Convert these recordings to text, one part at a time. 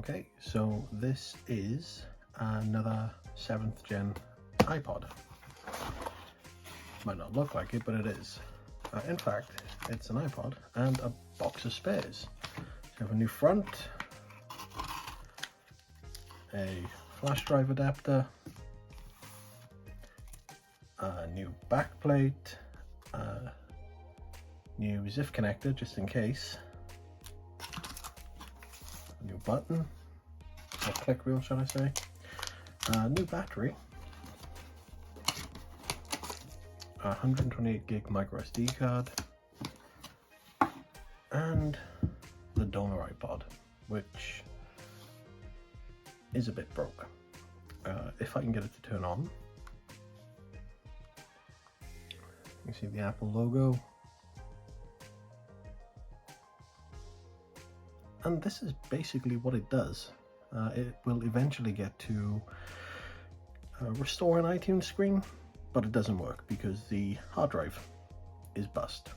Okay, so this is another 7th gen iPod. Might not look like it, but it is. In fact, it's an iPod and a box of spares. So you have a new front, a flash drive adapter, a new backplate, a new ZIF connector just in case, a new button, or click wheel shall I say, a new battery, a 128 gig micro SD card, and the donor iPod, which is a bit broke. If I can get it to turn on, you see the Apple logo, and this is basically what it does. It will eventually get to restore an iTunes screen, but it doesn't work because the hard drive is bust.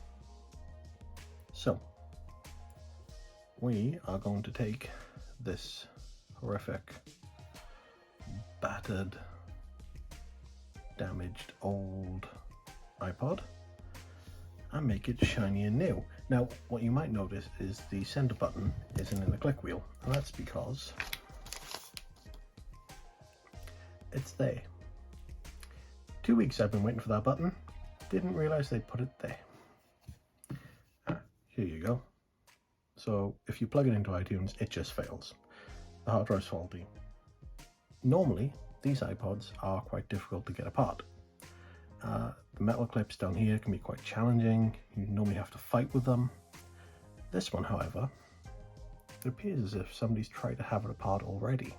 So we are going to take this horrific, battered, damaged old iPod and make it shiny and new. Now what you might notice is the center button isn't in the click wheel, and that's because it's there. 2 weeks I've been waiting for that button, didn't realize they put it there. Here you go. So if you plug it into iTunes, it just fails. The hard drive's faulty. Normally these iPods are quite difficult to get apart. The metal clips down here can be quite challenging. You normally have to fight with them. This one, however, it appears as if somebody's tried to have it apart already,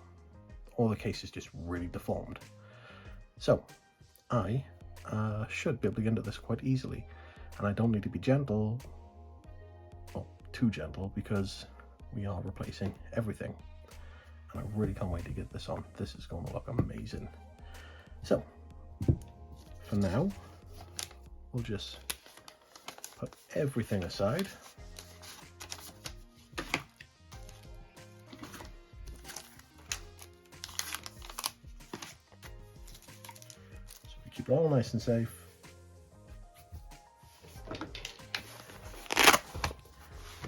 or the case is just really deformed. So I should be able to get into this quite easily, and I don't need to be gentle, well, too gentle, because we are replacing everything, and I really can't wait to get this on. This is going to look amazing. So for now, we'll just put everything aside. So we keep it all nice and safe.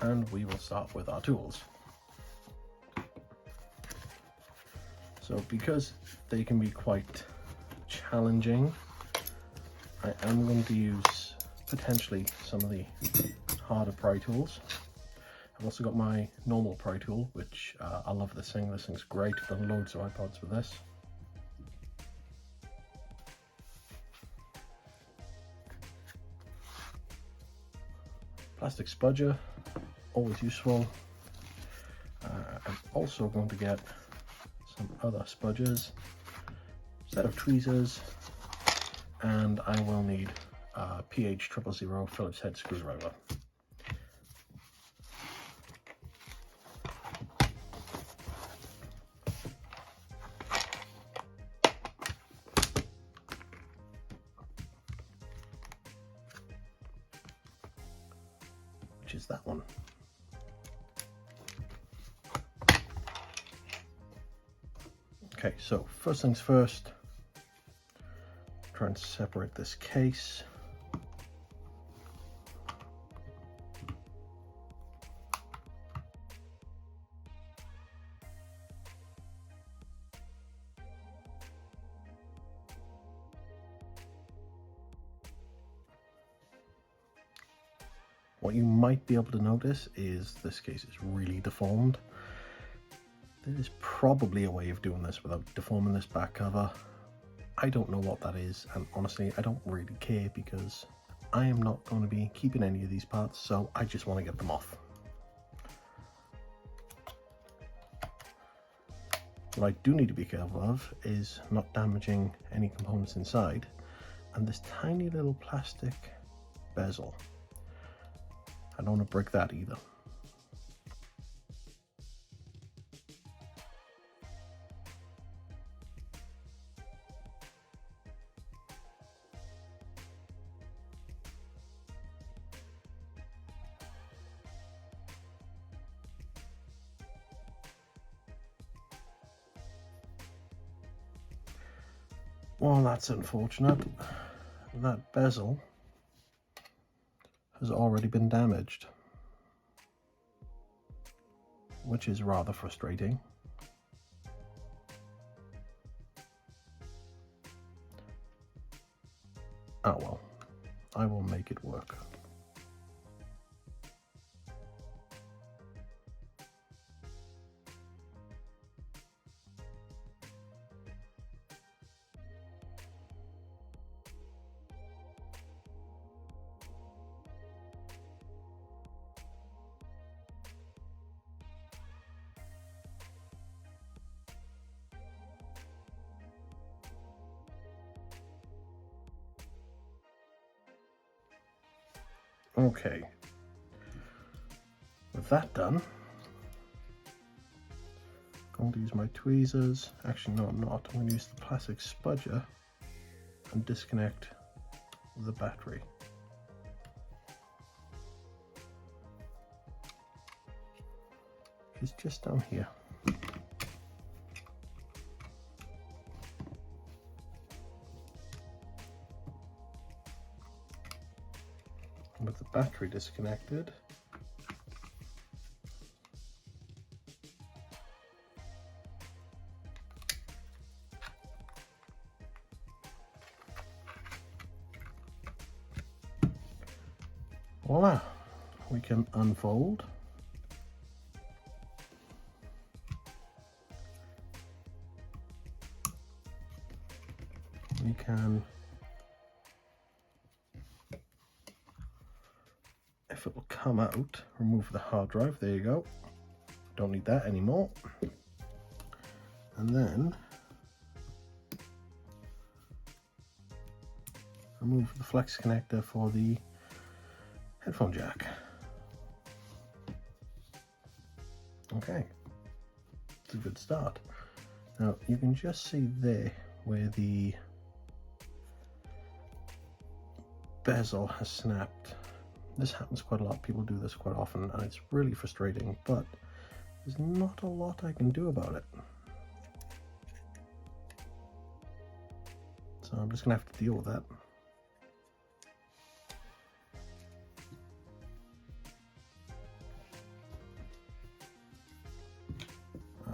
And we will start with our tools. So because they can be quite challenging, I am going to use potentially some of the harder pry tools. I've also got my normal pry tool, which I love this thing. This thing's great. I've done loads of iPods with this. Plastic spudger, always useful. I'm also going to get some other spudgers, set of tweezers, and I will need a PH000 Phillips head screwdriver. Which is that one. Okay, so first things first, try and separate this case. What you might be able to notice is this case is really deformed. There's probably a way of doing this without deforming this back cover. I don't know what that is, and honestly I don't really care because I am not going to be keeping any of these parts, so I just want to get them off. What I do need to be careful of is not damaging any components inside, and this tiny little plastic bezel. I don't want to break that either. Well, that's unfortunate. That bezel has already been damaged, which is rather frustrating. Oh well, I will make it work. Okay, with that done, I'm going to use my tweezers. Actually, no, I'm not. I'm going to use the plastic spudger and disconnect the battery. It's just down here. With the battery disconnected, voila, we can unfold. We can, if it will come out, remove the hard drive. There you go. Don't need that anymore. And then remove the flex connector for the headphone jack. Okay, it's a good start. Now you can just see there where the bezel has snapped. This happens quite a lot. People do this quite often and it's really frustrating, but there's not a lot I can do about it. So I'm just gonna have to deal with that.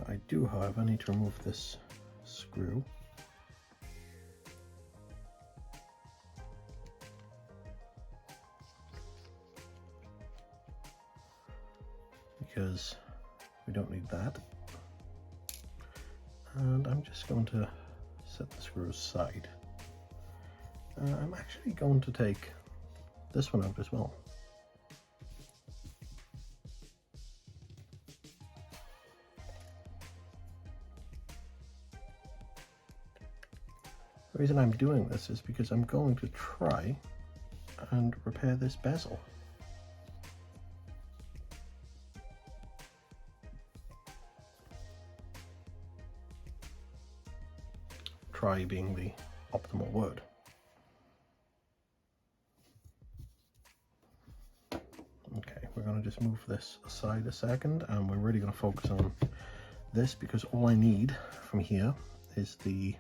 I do, however, need to remove this screw. Because we don't need that. And I'm just going to set the screw aside. I'm actually going to take this one out as well. The reason I'm doing this is because I'm going to try and repair this bezel. Try being the optimal word. Okay, we're going to just move this aside a second and we're really going to focus on this because all I need from here is the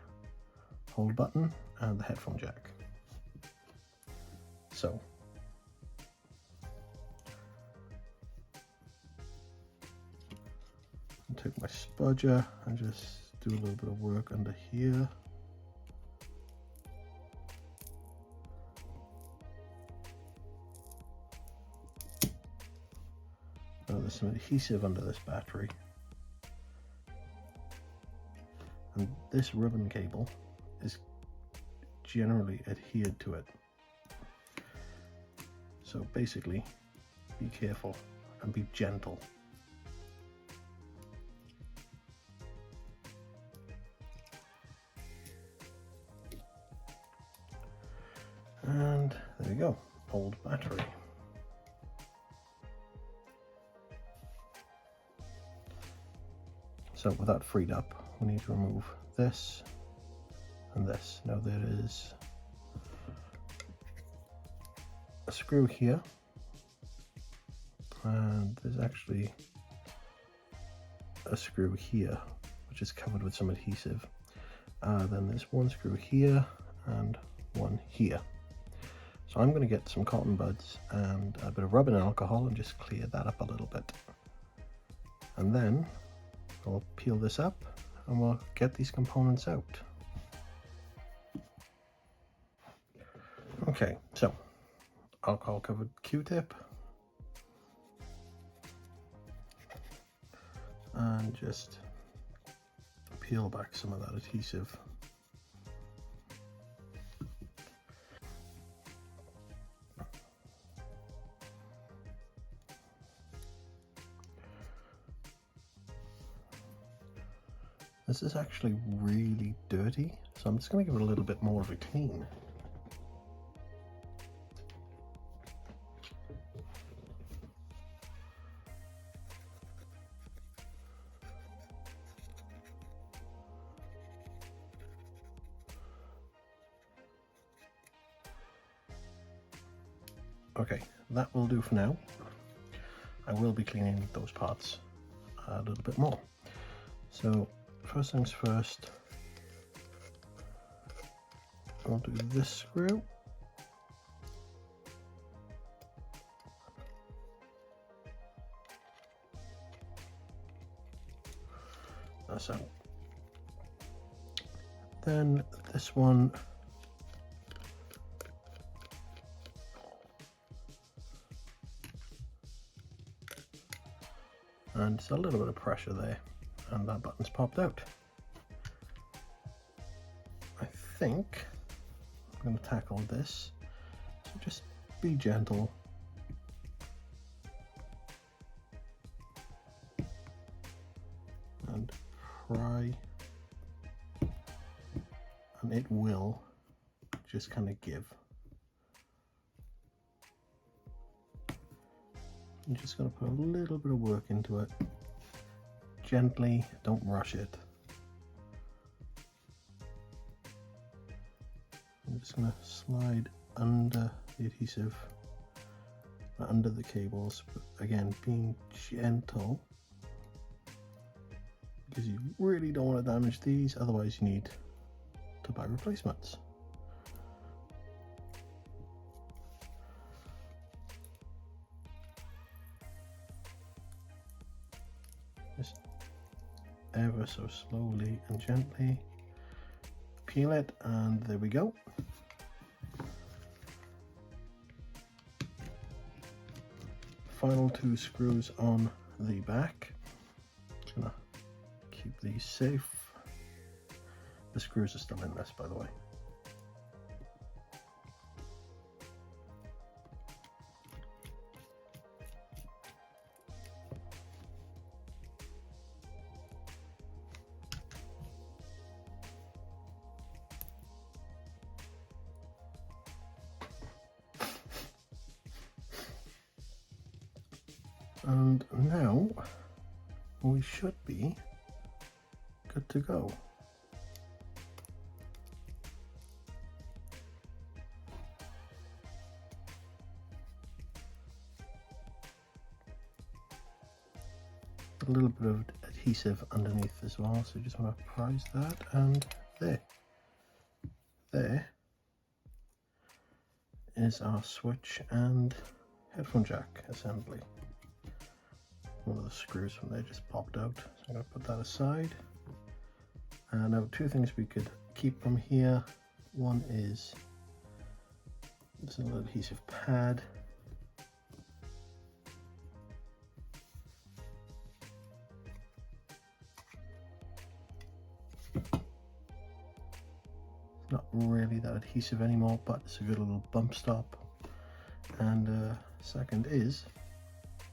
hold button and the headphone jack. So I'll take my spudger and just do a little bit of work under here. Now there's some adhesive under this battery. And this ribbon cable is generally adhered to it. So basically, be careful and be gentle. And there we go, old battery. So with that freed up, we need to remove this and this. Now there is a screw here, and there's actually a screw here, which is covered with some adhesive. Then there's one screw here and one here. So I'm going to get some cotton buds and a bit of rubbing alcohol and just clear that up a little bit. And then I'll peel this up and we'll get these components out. Okay, so alcohol covered Q-tip and just peel back some of that adhesive. This is actually really dirty, so I'm just going to give it a little bit more of a clean. Okay, that will do for now. I will be cleaning those parts a little bit more. So first things first, I'll do this screw. That's out. Then this one, and it's a little bit of pressure there, and that button's popped out. I think I'm going to tackle this, so just be gentle. And pry, and it will just kind of give. I'm just going to put a little bit of work into it. Gently, don't rush it. I'm just going to slide under the adhesive, under the cables, but again, being gentle, because you really don't want to damage these, otherwise you need to buy replacements. Just ever so slowly and gently peel it, and there we go. Final two screws on the back. Just gonna keep these safe. The screws are still in this, by the way. And now we should be good to go. A little bit of adhesive underneath as well, so you just want to prise that, and there is our switch and headphone jack assembly. One of the screws from there just popped out, so I'm going to put that aside. Now two things we could keep from here. One is this little adhesive pad. It's not really that adhesive anymore, but it's a good little bump stop. And second is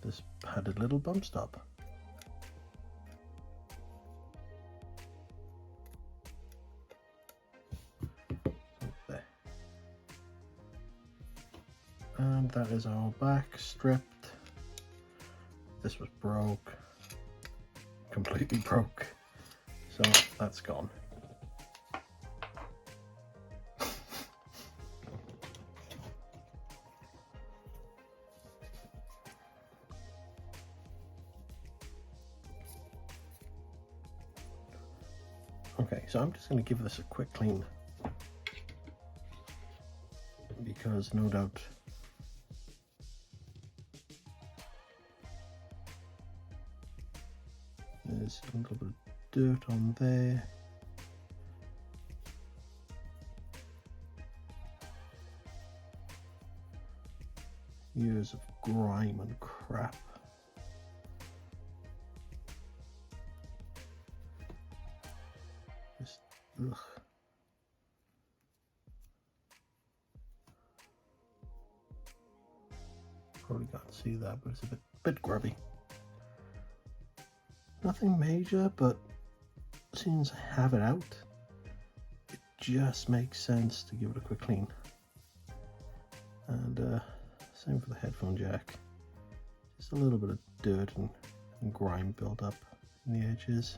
this padded little bump stop. So there. And that is our back stripped. This was broke, completely broke, so that's gone. Okay, Okay, so I'm just going to give this a quick clean, because no doubt there's a little bit of dirt on there. Years of grime and crap. Just, ugh. Probably can't see that, but it's a bit grubby. Nothing major, but since I have it out, it just makes sense to give it a quick clean. And same for the headphone jack. Just a little bit of dirt and grime built up in the edges.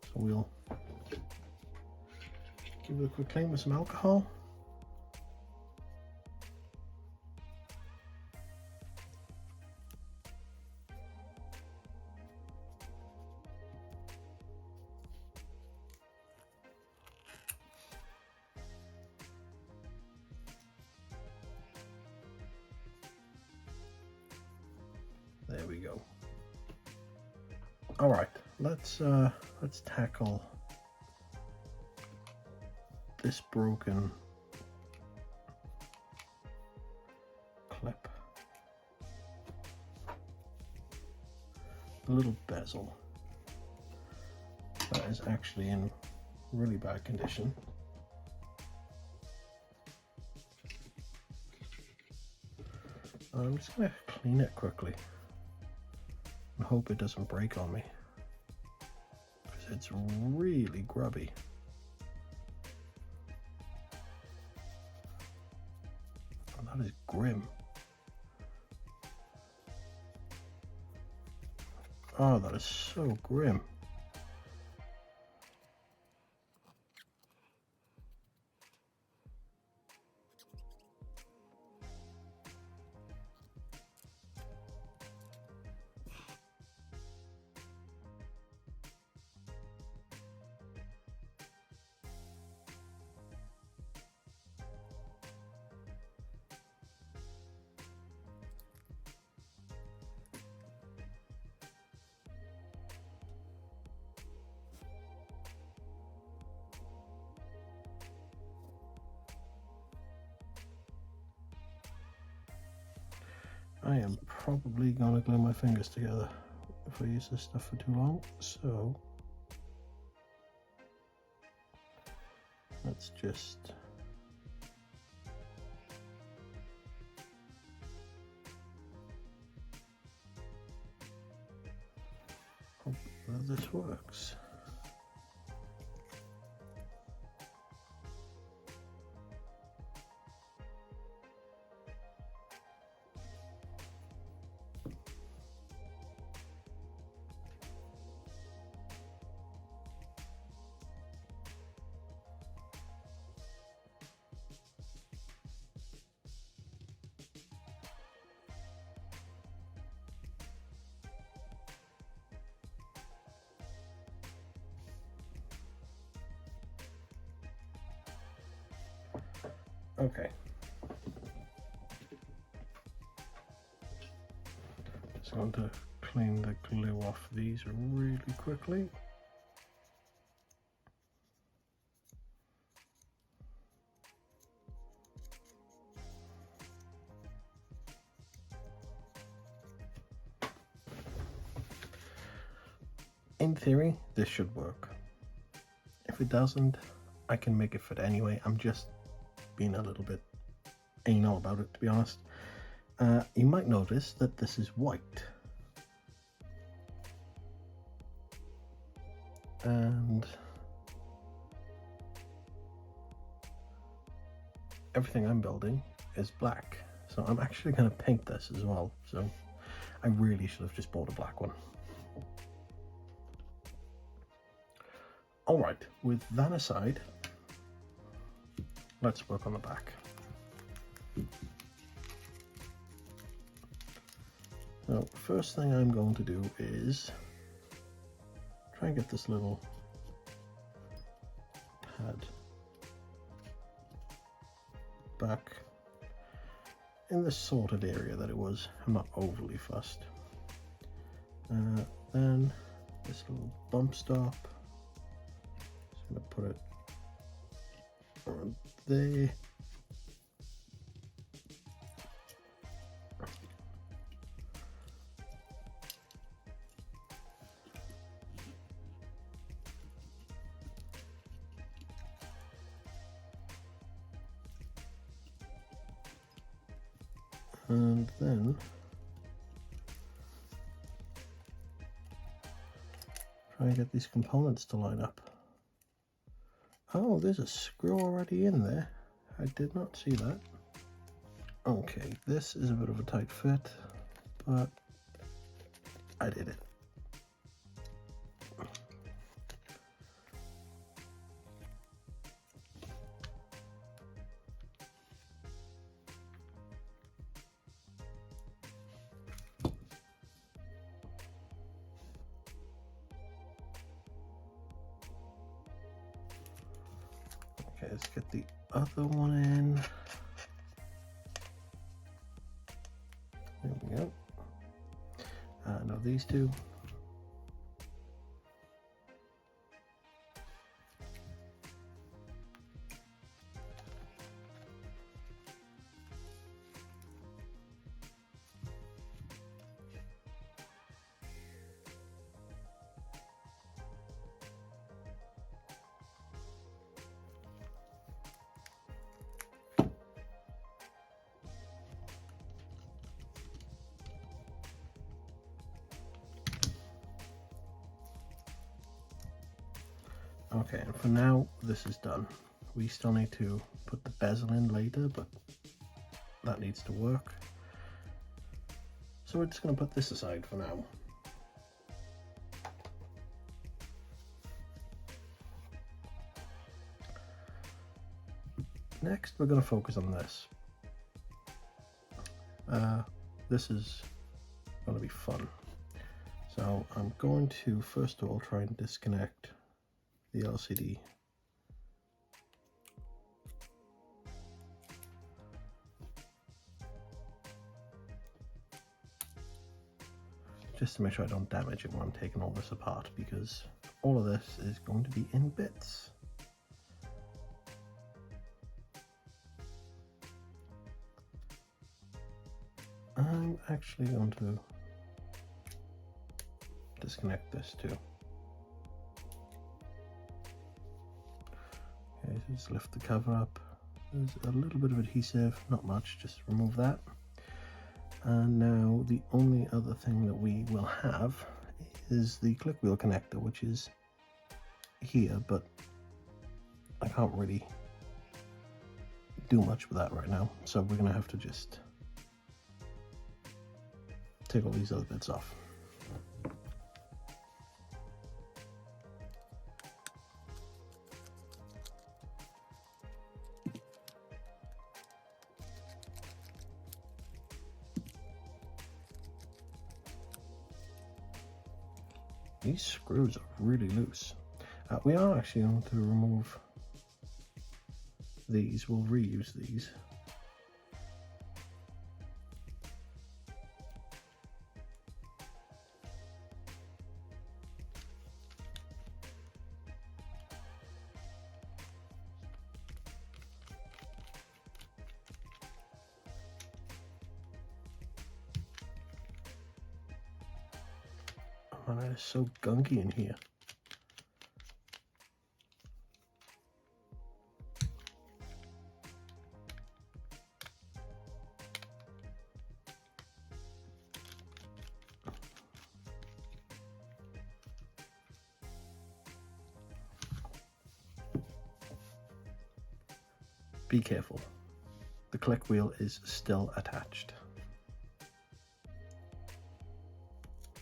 So we'll give it a quick clean with some alcohol. There we go. All right, let's tackle this broken clip. The little bezel that is actually in really bad condition. I'm just going to clean it quickly and hope it doesn't break on me, because it's really grubby. Oh, that is grim. Oh, that is so grim. I am probably going to glue my fingers together if I use this stuff for too long, so let's just hope that this works. Okay. Just going to clean the glue off these really quickly. In theory, this should work. If it doesn't, I can make it fit anyway. I'm just being a little bit anal about it, to be honest. You might notice that this is white. And everything I'm building is black. So I'm actually going to paint this as well. So I really should have just bought a black one. All right, with that aside, let's work on the back. So first thing I'm going to do is try and get this little had back in the sorted area that it was. I'm not overly fussed. Then this little bump stop, just going to put it on there. And then try and get these components to line up. Oh, there's a screw already in there. I did not see that. Okay, this is a bit of a tight fit, but I did it. Okay, let's get the other one in. There we go. Now these two. Okay, and for now, this is done. We still need to put the bezel in later, but that needs to work. So we're just going to put this aside for now. Next, we're going to focus on this. This is going to be fun. So I'm going to, first of all, try and disconnect the LCD. Just to make sure I don't damage it when I'm taking all this apart, because all of this is going to be in bits. I'm actually going to disconnect this too. Okay, so just lift the cover up. There's a little bit of adhesive, not much, just remove that. And now the only other thing that we will have is the click wheel connector, which is here, but I can't really do much with that right now. So we're gonna have to just take all these other bits off. These screws are really loose. We are actually going to remove these. We'll reuse these. Oh, that is so gunky in here. Be careful. The click wheel is still attached.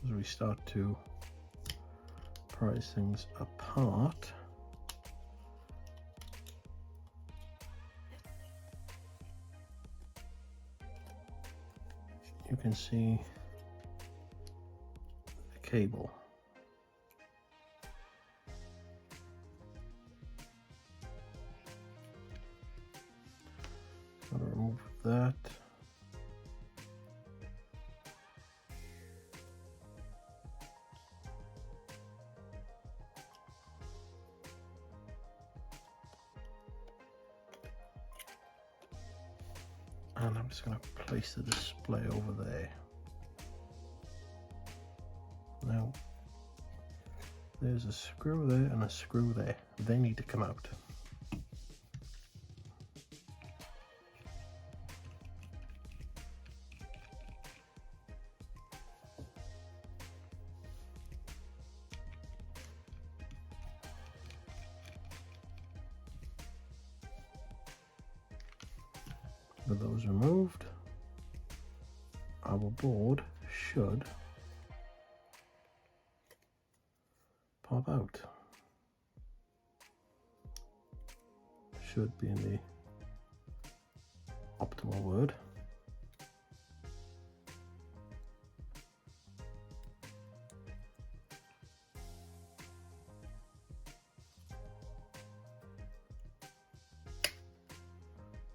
As we start to prise things apart, you can see the cable. that. And I'm just going to place the display over there. Now, there's a screw there and a screw there. They need to come out. With those removed, our board should pop out. Should be in the optimal word.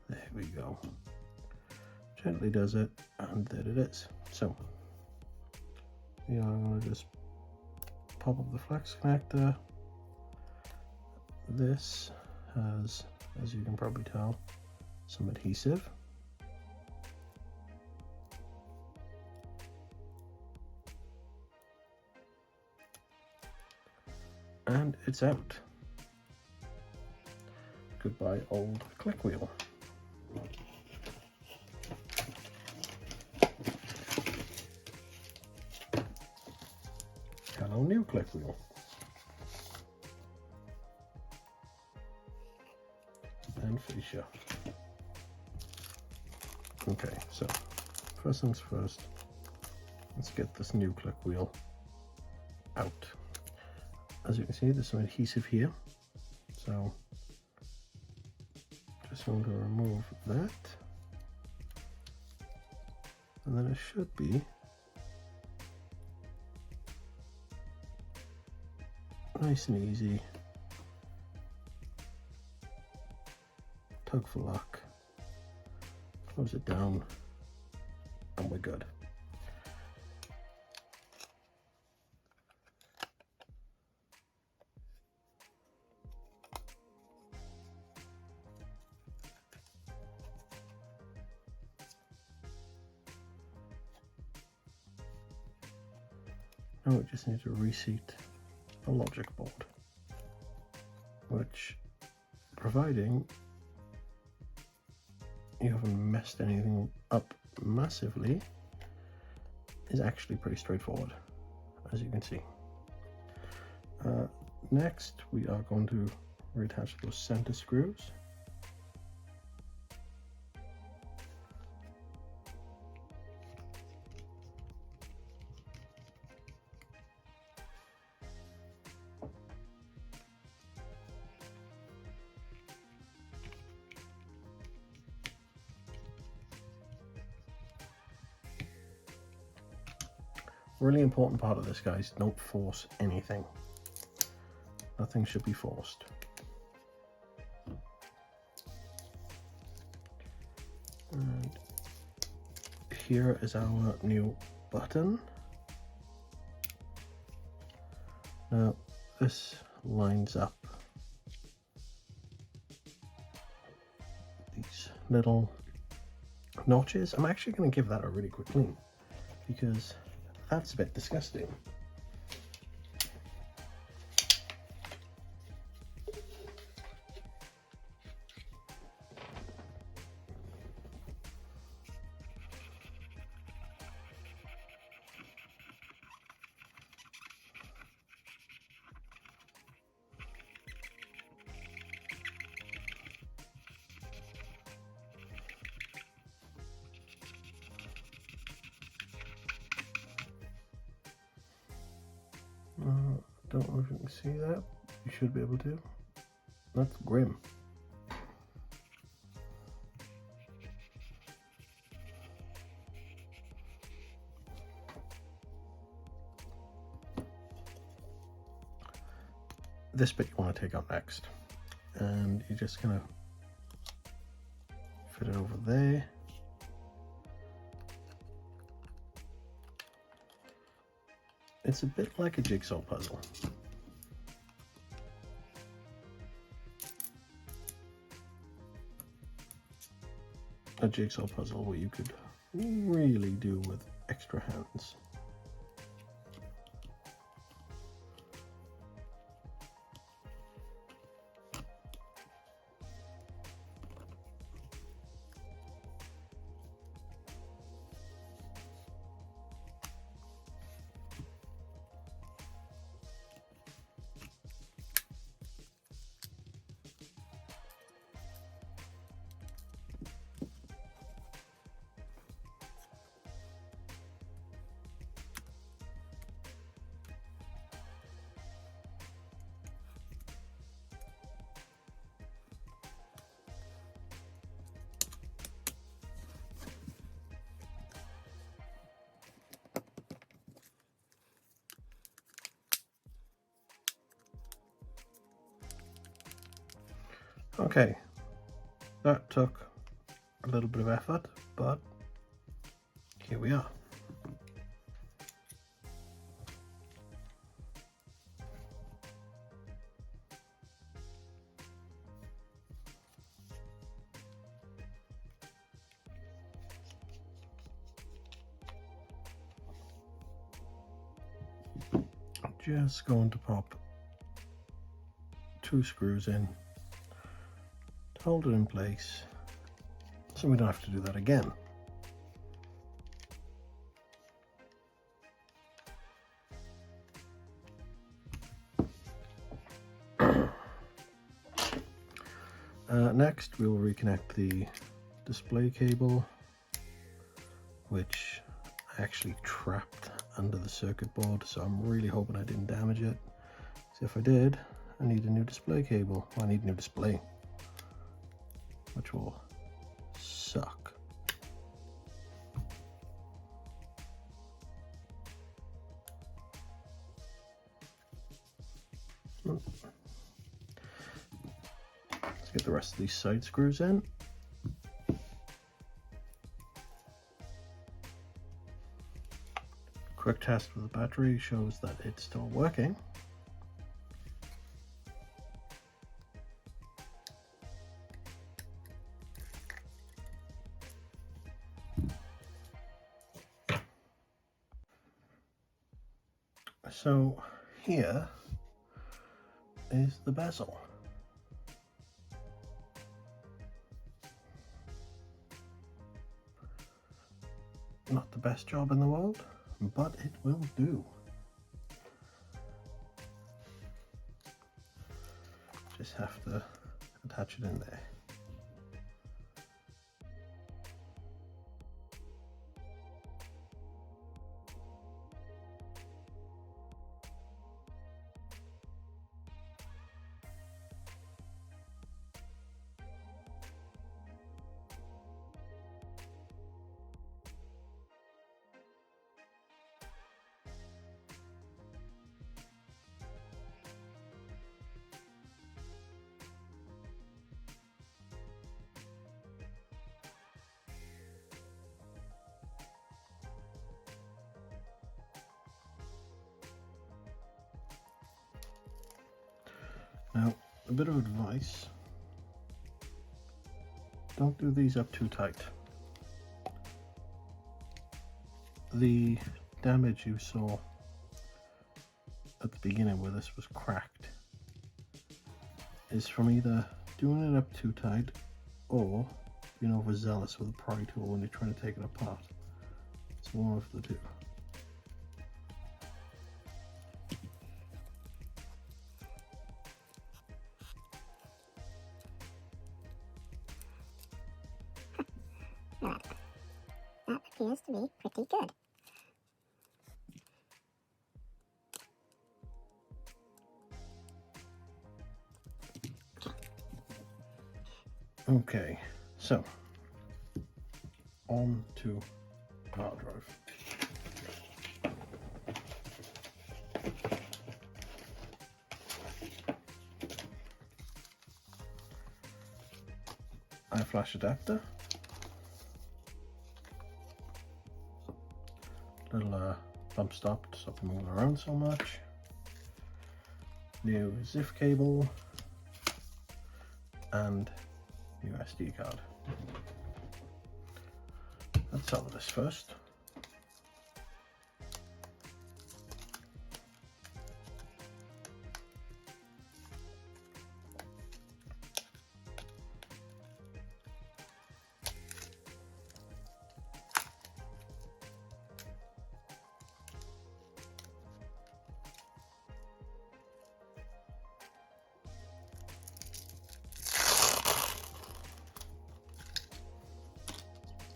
There we go. Gently does it, and there it is. So, yeah, I'm going to just pop up the flex connector. This has, as you can probably tell, some adhesive. And it's out. Goodbye, old click wheel. Hello, new click wheel. And fascia. Okay, so first things first, let's get this new click wheel out. As you can see, there's some adhesive here, so just going to remove that, and then it should be nice and easy. Tug for luck, close it down, and we're good. Now we just need to reseat the logic board, which, providing you haven't messed anything up massively, is actually pretty straightforward, as you can see. Next, we are going to reattach those center screws. Really important part of this, guys, don't force anything. Nothing should be forced. And here is our new button. Now this lines up these little notches. I'm actually going to give that a really quick clean because that's a bit disgusting. Don't know if you can see that. You should be able to. That's grim. This bit you want to take out next, and you're just gonna fit it over there. It's a bit like a jigsaw puzzle. A jigsaw puzzle where you could really do with extra hands. Okay, that took a little bit of effort, but here we are. I'm just going to pop 2 screws in to hold it in place so we don't have to do that again. Next we will reconnect the display cable, which I actually trapped under the circuit board, so I'm really hoping I didn't damage it. So if I did, I need a new display cable. Well, I need a new display, which will suck. Let's get the rest of these side screws in. Quick test with the battery shows that it's still working. So here is the bezel. Not the best job in the world, but it will do. Just have to attach it in there. Now, a bit of advice, don't do these up too tight. The damage you saw at the beginning where this was cracked is from either doing it up too tight or being overzealous with a pry tool when you're trying to take it apart. It's one of the two. That appears to be pretty good. Okay, so on to hard drive. iFlash adapter, little thumb stop to stop them moving around so much. New ZIF cable and new SD card. Let's solder this first.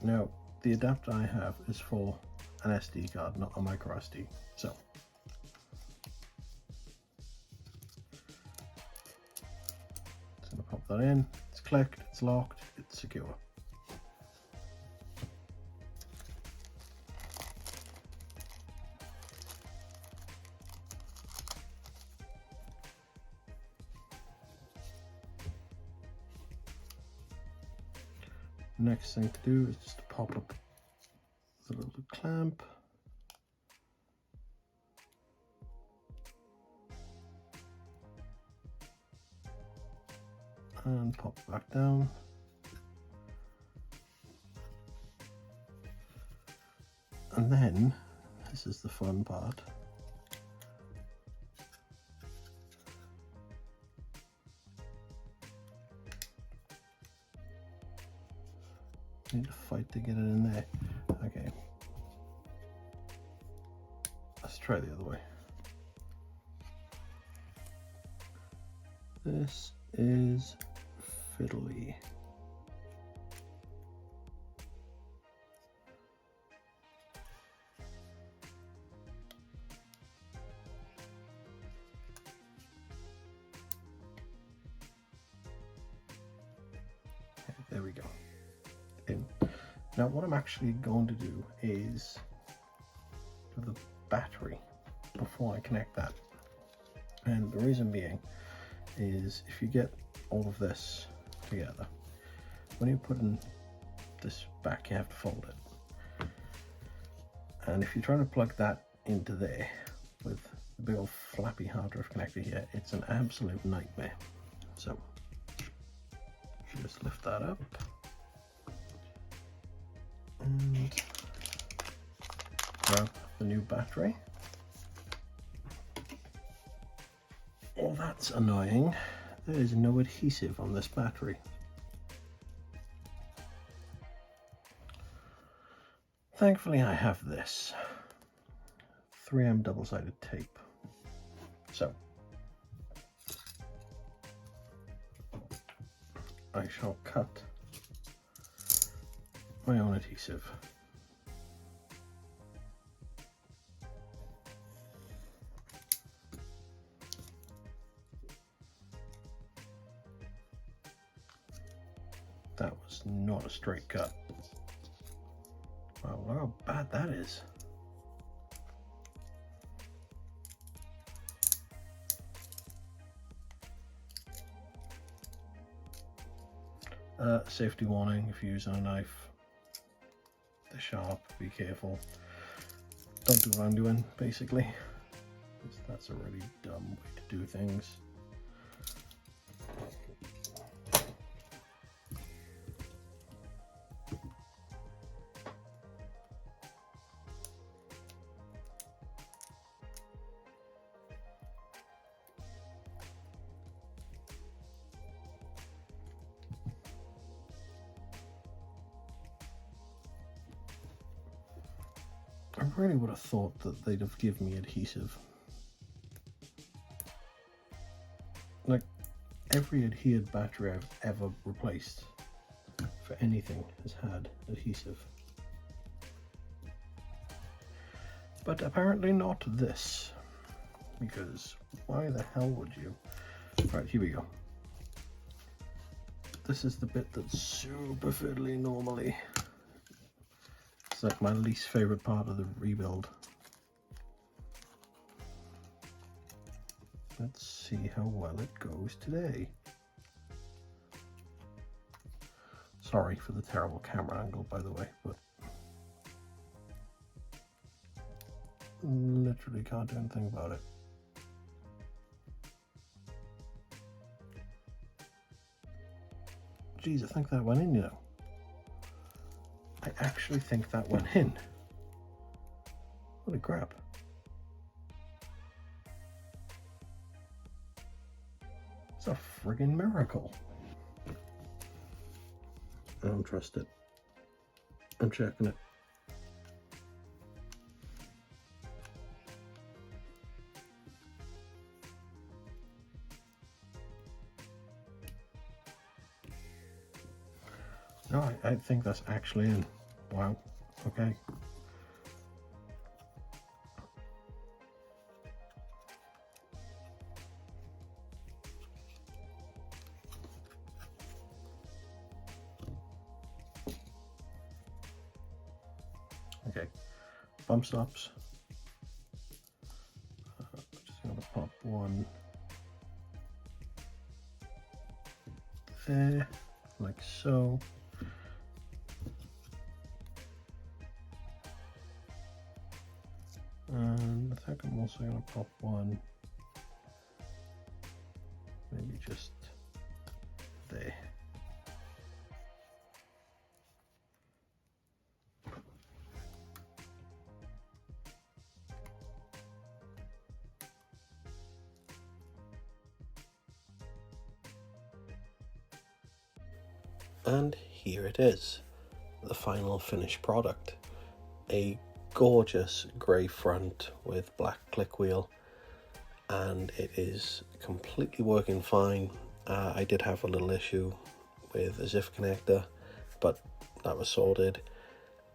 Now, the adapter I have is for an SD card, not a micro SD. So, just going to pop that in. It's clicked, it's locked, it's secure. Next thing to do is just to pop up the little clamp. And pop it back down. And then, this is the fun part. Need to fight to get it in there. Okay. Let's try the other way. This is fiddly. Okay, there we go. In. Now what I'm actually going to do is do the battery before I connect that, and the reason being is if you get all of this together, when you put in this back you have to fold it, and if you try to plug that into there with the big old flappy hard drive connector here, it's an absolute nightmare. So just lift that up and grab the new battery. Oh, that's annoying. There is no adhesive on this battery. Thankfully I have this 3M double-sided tape. So I shall cut my own adhesive. That was not a straight cut. Wow, look how bad that is. Safety warning if you're using a knife. They're sharp, be careful. Don't do what I'm doing, basically. That's a really dumb way to do things. I really would have thought that they'd have given me adhesive. Like, every adhered battery I've ever replaced for anything has had adhesive. But apparently not this, because why the hell would you? Right, here we go. This is the bit that's super fiddly normally. It's like my least favorite part of the rebuild. Let's see how well it goes today. Sorry for the terrible camera angle, by the way, but literally can't do anything about it. Geez, I think that went in, you know. I actually think that went in. What a crap. It's a friggin' miracle. I don't trust it. I'm checking it. No, I think that's actually in. Wow. Okay. Okay. Bump stops. Just gonna pop one there, like so. And I think I'm also going to pop one, maybe just there. And here it is, the final finished product. A gorgeous grey front with black click wheel, and it is completely working fine. I did have a little issue with a ZIF connector, but that was sorted.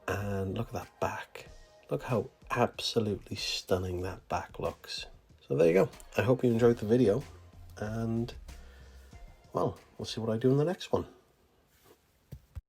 And look at that back. Look how absolutely stunning that back looks. So there you go. I hope you enjoyed the video, and well, we'll see what I do in the next one.